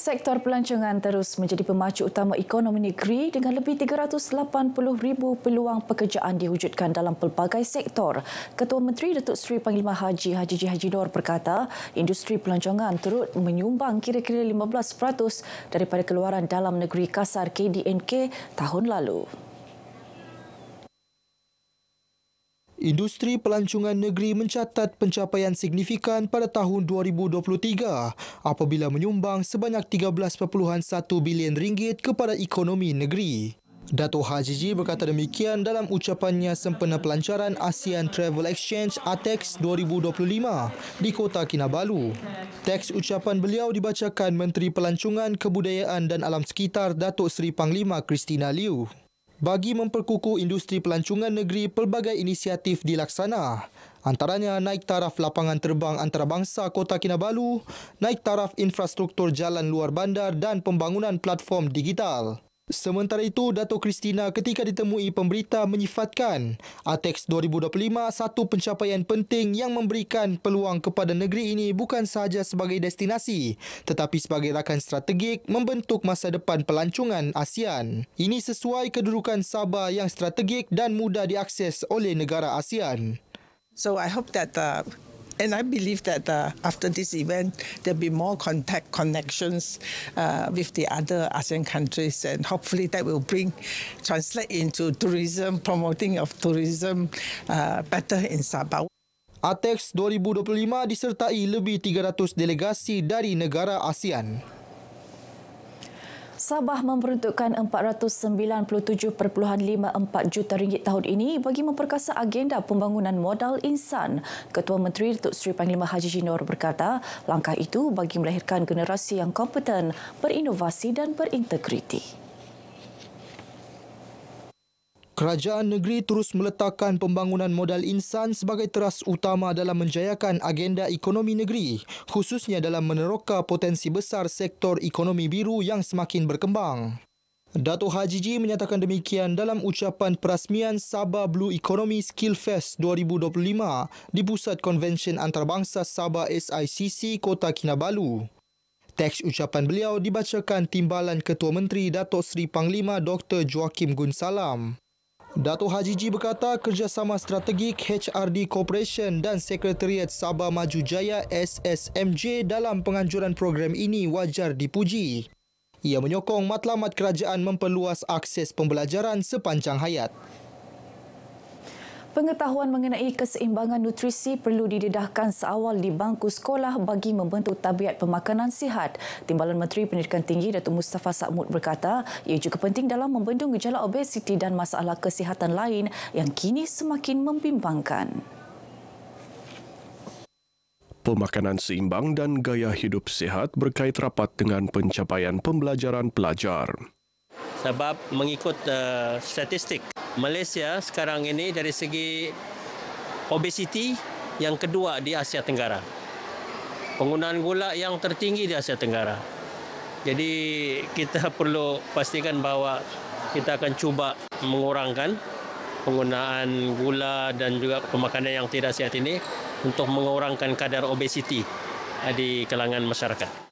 Sektor pelancongan terus menjadi pemacu utama ekonomi negeri dengan lebih 380,000 peluang pekerjaan diwujudkan dalam pelbagai sektor. Ketua Menteri Datuk Seri Panglima Haji Haji Nur berkata, industri pelancongan turut menyumbang kira-kira 15% daripada keluaran dalam negeri kasar KDNK tahun lalu. Industri pelancongan negeri mencatat pencapaian signifikan pada tahun 2023 apabila menyumbang sebanyak 13.1 bilion ringgit kepada ekonomi negeri. Datuk Haji berkata demikian dalam ucapannya sempena pelancaran ASEAN Travel Exchange ATEX 2025 di Kota Kinabalu. Teks ucapan beliau dibacakan Menteri Pelancongan, Kebudayaan dan Alam Sekitar Datuk Seri Panglima Christina Liew. Bagi memperkukuh industri pelancongan negeri, pelbagai inisiatif dilaksana. Antaranya naik taraf lapangan terbang antarabangsa Kota Kinabalu, naik taraf infrastruktur jalan luar bandar dan pembangunan platform digital. Sementara itu, Datuk Christina ketika ditemui pemberita menyifatkan ATEX 2025 satu pencapaian penting yang memberikan peluang kepada negeri ini bukan sahaja sebagai destinasi tetapi sebagai rakan strategik membentuk masa depan pelancongan ASEAN. Ini sesuai kedudukan Sabah yang strategik dan mudah diakses oleh negara ASEAN. So I hope that and I believe that after this event, there'll be more connections with the other ASEAN countries, and hopefully that will translate into tourism, promoting of tourism better in Sabah. ATEX 2025 disertai lebih 300 delegasi dari negara ASEAN. Sabah memperuntukkan RM497.54 juta tahun ini bagi memperkasa agenda pembangunan modal insan. Ketua Menteri Datuk Seri Panglima Haji Nur berkata, langkah itu bagi melahirkan generasi yang kompeten, berinovasi dan berintegriti. Kerajaan negeri terus meletakkan pembangunan modal insan sebagai teras utama dalam menjayakan agenda ekonomi negeri, khususnya dalam meneroka potensi besar sektor ekonomi biru yang semakin berkembang. Datuk Haji menyatakan demikian dalam ucapan perasmian Sabah Blue Economy Skill Fest 2025 di Pusat Konvensyen Antarabangsa Sabah SICC Kota Kinabalu. Teks ucapan beliau dibacakan Timbalan Ketua Menteri Datuk Seri Panglima Dr. Joaquim Gunsalam. Datuk Haji berkata kerjasama strategik HRD Corporation dan Sekretariat Sabah Maju Jaya SSMJ dalam penganjuran program ini wajar dipuji. Ia menyokong matlamat kerajaan memperluas akses pembelajaran sepanjang hayat. Pengetahuan mengenai keseimbangan nutrisi perlu didedahkan seawal di bangku sekolah bagi membentuk tabiat pemakanan sihat. Timbalan Menteri Pendidikan Tinggi Datuk Mustafa Sa'mud berkata, ia juga penting dalam membendung gejala obesiti dan masalah kesihatan lain yang kini semakin membimbangkan. Pemakanan seimbang dan gaya hidup sihat berkait rapat dengan pencapaian pembelajaran pelajar. Sebab mengikut statistik, Malaysia sekarang ini dari segi obesiti yang kedua di Asia Tenggara. Penggunaan gula yang tertinggi di Asia Tenggara. Jadi kita perlu pastikan bahawa kita akan cuba mengurangkan penggunaan gula dan juga pemakanan yang tidak sihat ini untuk mengurangkan kadar obesiti di kalangan masyarakat.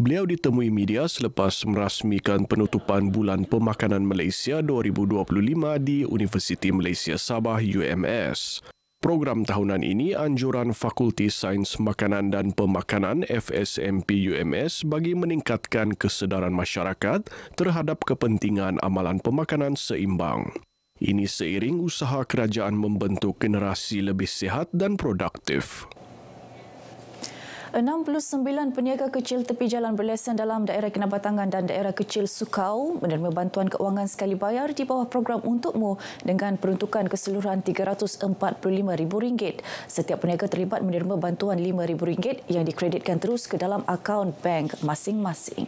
Beliau ditemui media selepas merasmikan penutupan Bulan Pemakanan Malaysia 2025 di Universiti Malaysia Sabah UMS. Program tahunan ini anjuran Fakulti Sains Makanan dan Pemakanan FSMP UMS bagi meningkatkan kesedaran masyarakat terhadap kepentingan amalan pemakanan seimbang. Ini seiring usaha kerajaan membentuk generasi lebih sihat dan produktif. 69 peniaga kecil tepi jalan berlesen dalam daerah Kinabatangan dan daerah kecil Sukau menerima bantuan keuangan sekali bayar di bawah program Untukmu dengan peruntukan keseluruhan RM345,000. Setiap peniaga terlibat menerima bantuan RM5,000 yang dikreditkan terus ke dalam akaun bank masing-masing.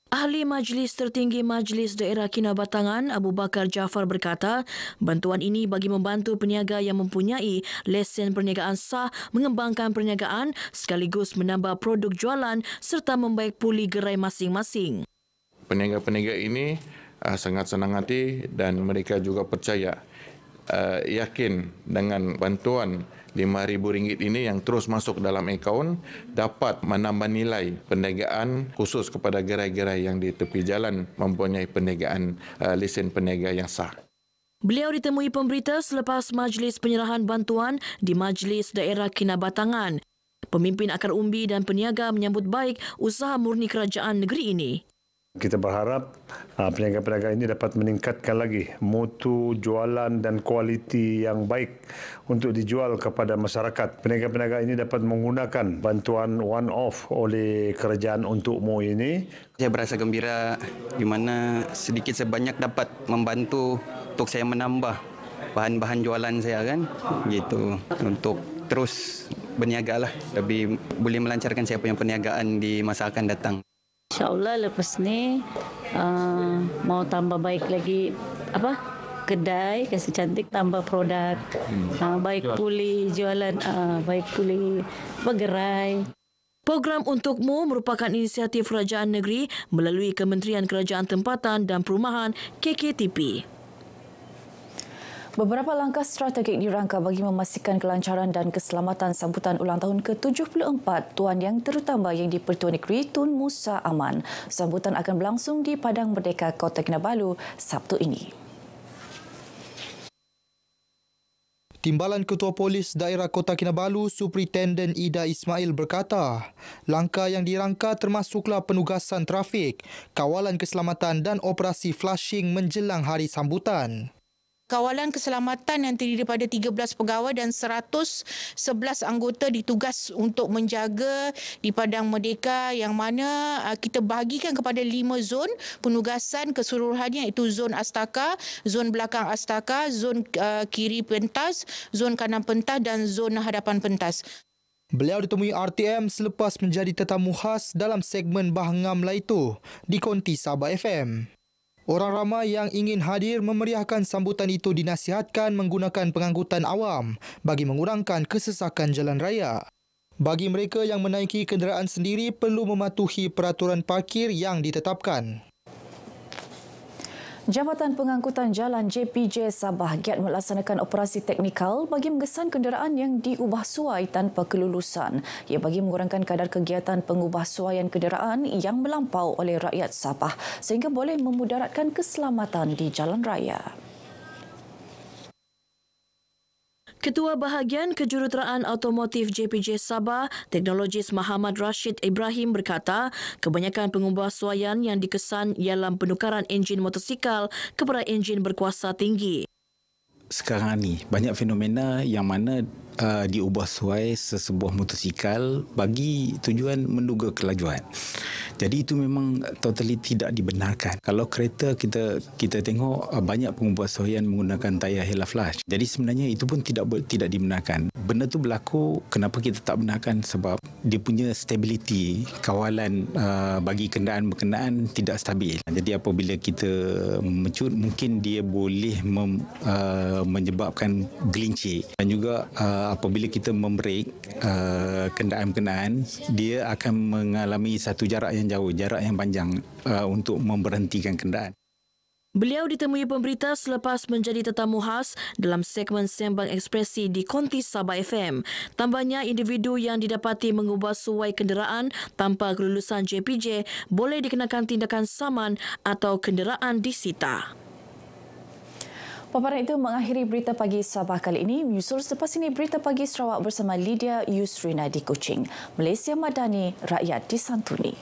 Ahli Majlis Tertinggi Majlis Daerah Kinabatangan Abu Bakar Jaafar berkata, bantuan ini bagi membantu peniaga yang mempunyai lesen perniagaan sah mengembangkan perniagaan sekaligus menambah produk jualan serta membaik puli gerai masing-masing. Peniaga-peniaga ini sangat senang hati dan mereka juga percaya yakin dengan bantuan RM5,000 ini yang terus masuk dalam akaun dapat menambah nilai perniagaan khusus kepada gerai-gerai yang di tepi jalan mempunyai perniagaan lesen perniagaan yang sah. Beliau ditemui pemberita selepas majlis penyerahan bantuan di Majlis Daerah Kinabatangan. Pemimpin Akar Umbi dan peniaga menyambut baik usaha murni kerajaan negeri ini. Kita berharap peniaga-peniaga ini dapat meningkatkan lagi mutu jualan dan kualiti yang baik untuk dijual kepada masyarakat. Peniaga-peniaga ini dapat menggunakan bantuan one-off oleh kerajaan untukmu ini. Saya berasa gembira di mana sedikit sebanyak dapat membantu untuk saya menambah bahan-bahan jualan saya kan. Gitu. Untuk terus berniaga lah. Lebih boleh melancarkan saya punya perniagaan di masa akan datang. InsyaAllah lepas ni mau tambah baik lagi kedai, kasih cantik tambah produk, baik pulih jualan, baik pulih gerai. Program Untukmu merupakan inisiatif kerajaan negeri melalui Kementerian Kerajaan Tempatan dan Perumahan KKTP. Beberapa langkah strategik dirangka bagi memastikan kelancaran dan keselamatan sambutan ulang tahun ke-74 Tuan Yang Terutama yang di-Pertua Negeri Tun Musa Aman. Sambutan akan berlangsung di Padang Merdeka, Kota Kinabalu, Sabtu ini. Timbalan Ketua Polis Daerah Kota Kinabalu, Superintenden Ida Ismail berkata, langkah yang dirangka termasuklah penugasan trafik, kawalan keselamatan dan operasi flashing menjelang hari sambutan. Kawalan keselamatan yang terdiri daripada 13 pegawai dan 111 anggota ditugas untuk menjaga di Padang Merdeka yang mana kita bahagikan kepada 5 zon penugasan keseluruhannya iaitu zon Astaka, zon belakang Astaka, zon kiri pentas, zon kanan pentas dan zon hadapan pentas. Beliau ditemui RTM selepas menjadi tetamu khas dalam segmen Bahngam Laitu di Konti Sabah FM. Orang ramai yang ingin hadir memeriahkan sambutan itu dinasihatkan menggunakan pengangkutan awam bagi mengurangkan kesesakan jalan raya. Bagi mereka yang menaiki kenderaan sendiri perlu mematuhi peraturan parkir yang ditetapkan. Jabatan Pengangkutan Jalan JPJ Sabah giat melaksanakan operasi teknikal bagi mengesan kenderaan yang diubah suai tanpa kelulusan. Ia bagi mengurangkan kadar kegiatan pengubah suaian kenderaan yang melampau oleh rakyat Sabah sehingga boleh memudaratkan keselamatan di jalan raya. Ketua Bahagian Kejuruteraan Automotif JPJ Sabah, Teknologis Muhammad Rashid Ibrahim berkata, kebanyakan pengubah suaian yang dikesan ialah penukaran enjin motosikal kepada enjin berkuasa tinggi. Sekarang ni banyak fenomena yang mana diubah suai sesebuah motosikal bagi tujuan menduga kelajuan. Jadi itu memang totally tidak dibenarkan. Kalau kereta kita tengok banyak pengubah suaian menggunakan tayar Hella Flash. Jadi sebenarnya itu pun tidak dibenarkan. Benda tu berlaku kenapa kita tak benarkan sebab dia punya stability kawalan bagi kenderaan berkenaan tidak stabil. Jadi apabila kita mencut mungkin dia boleh menyebabkan gelincir dan juga apabila kita membrake kenderaan berkenaan dia akan mengalami satu jarak yang jauh, jarak yang panjang untuk memberhentikan kenderaan. Beliau ditemui pemberita selepas menjadi tetamu khas dalam segmen Sembang Ekspresi di Konti Sabah FM. Tambahnya, individu yang didapati mengubah suai kenderaan tanpa kelulusan JPJ boleh dikenakan tindakan saman atau kenderaan disita. Paparan itu mengakhiri Berita Pagi Sabah kali ini. Menyusul selepas ini Berita Pagi Sarawak bersama Lydia Yusrina di Kuching. Malaysia Madani, rakyat disantuni.